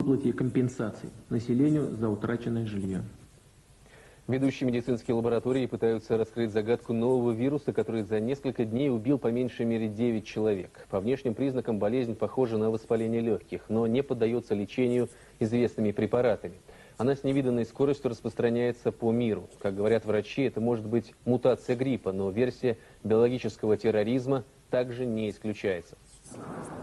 выплате компенсаций населению за утраченное жилье. Ведущие медицинские лаборатории пытаются раскрыть загадку нового вируса, который за несколько дней убил по меньшей мере 9 человек. По внешним признакам болезнь похожа на воспаление легких, но не поддается лечению известными препаратами. Она с невиданной скоростью распространяется по миру. Как говорят врачи, это может быть мутация гриппа, но версия биологического терроризма также не исключается.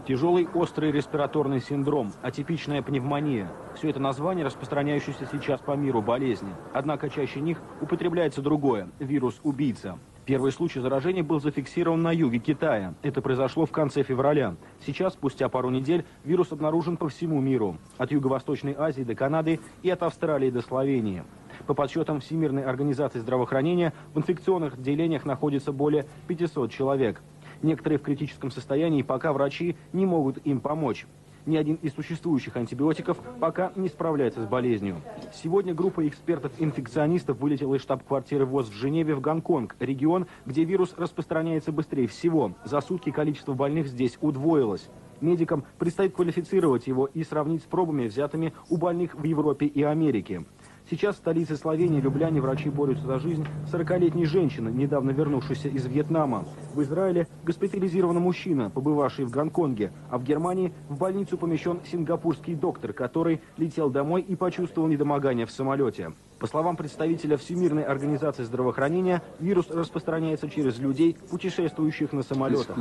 Тяжелый острый респираторный синдром, атипичная пневмония – все это названия, распространяющиеся сейчас по миру болезни. Однако чаще них употребляется другое – вирус-убийца. Первый случай заражения был зафиксирован на юге Китая. Это произошло в конце февраля. Сейчас, спустя пару недель, вирус обнаружен по всему миру. От Юго-Восточной Азии до Канады и от Австралии до Словении. По подсчетам Всемирной организации здравоохранения, в инфекционных отделениях находится более 500 человек. Некоторые в критическом состоянии, пока врачи не могут им помочь. Ни один из существующих антибиотиков пока не справляется с болезнью. Сегодня группа экспертов-инфекционистов вылетела из штаб-квартиры ВОЗ в Женеве в Гонконг, регион, где вирус распространяется быстрее всего. За сутки количество больных здесь удвоилось. Медикам предстоит квалифицировать его и сравнить с пробами, взятыми у больных в Европе и Америке. Сейчас в столице Словении, Любляне, врачи борются за жизнь 40-летней женщины, недавно вернувшейся из Вьетнама. В Израиле госпитализирован мужчина, побывавший в Гонконге, а в Германии в больницу помещен сингапурский доктор, который летел домой и почувствовал недомогание в самолете. По словам представителя Всемирной организации здравоохранения, вирус распространяется через людей, путешествующих на самолетах.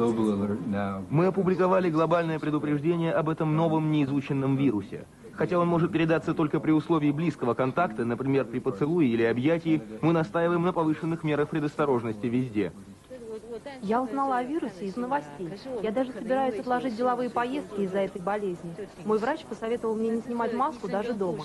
Мы опубликовали глобальное предупреждение об этом новом неизученном вирусе. Хотя он может передаться только при условии близкого контакта, например, при поцелуе или объятии, мы настаиваем на повышенных мерах предосторожности везде. Я узнала о вирусе из новостей. Я даже собираюсь отложить деловые поездки из-за этой болезни. Мой врач посоветовал мне не снимать маску даже дома.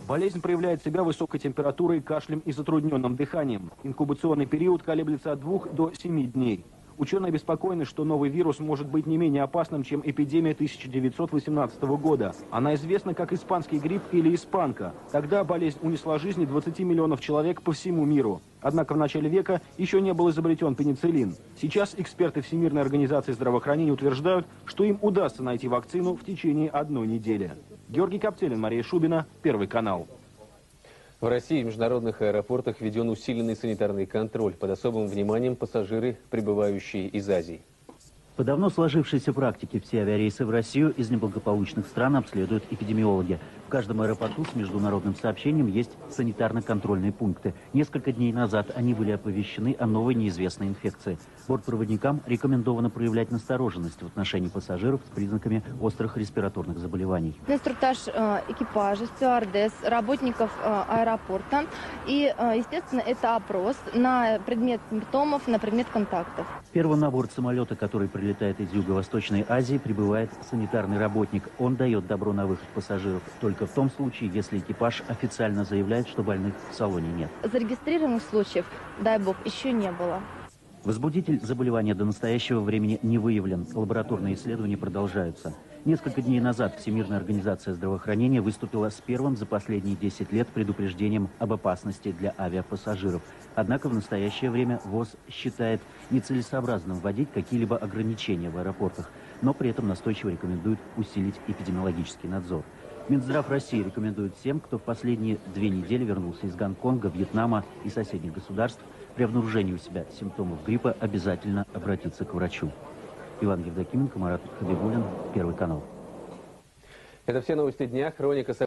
Болезнь проявляет себя высокой температурой, кашлем и затрудненным дыханием. Инкубационный период колеблется от 2 до 7 дней. Ученые обеспокоены, что новый вирус может быть не менее опасным, чем эпидемия 1918 года. Она известна как испанский грипп или испанка. Тогда болезнь унесла жизни 20 миллионов человек по всему миру. Однако в начале века еще не был изобретен пенициллин. Сейчас эксперты Всемирной организации здравоохранения утверждают, что им удастся найти вакцину в течение 1 недели. Георгий Коптелин, Мария Шубина, Первый канал. В России в международных аэропортах введен усиленный санитарный контроль. Под особым вниманием пассажиры, прибывающие из Азии. По давно сложившейся практике все авиарейсы в Россию из неблагополучных стран обследуют эпидемиологи. В каждом аэропорту с международным сообщением есть санитарно-контрольные пункты. Несколько дней назад они были оповещены о новой неизвестной инфекции. Бортпроводникам рекомендовано проявлять настороженность в отношении пассажиров с признаками острых респираторных заболеваний. Инструктаж экипажа, стюардесс, работников аэропорта. И, естественно, это опрос на предмет симптомов, на предмет контактов. Первым на борт самолета, который прилетает из Юго-Восточной Азии, прибывает санитарный работник. Он дает добро на выход пассажиров только в том случае, если экипаж официально заявляет, что больных в салоне нет. Зарегистрированных случаев, дай бог, еще не было. Возбудитель заболевания до настоящего времени не выявлен. Лабораторные исследования продолжаются. Несколько дней назад Всемирная организация здравоохранения выступила с первым за последние 10 лет предупреждением об опасности для авиапассажиров. Однако в настоящее время ВОЗ считает нецелесообразным вводить какие-либо ограничения в аэропортах, но при этом настойчиво рекомендует усилить эпидемиологический надзор. Минздрав России рекомендует всем, кто в последние 2 недели вернулся из Гонконга, Вьетнама и соседних государств, при обнаружении у себя симптомов гриппа обязательно обратиться к врачу. Иван Евдокименко, Марат Хабибуллин, Первый канал. Это все новости дня. Хроника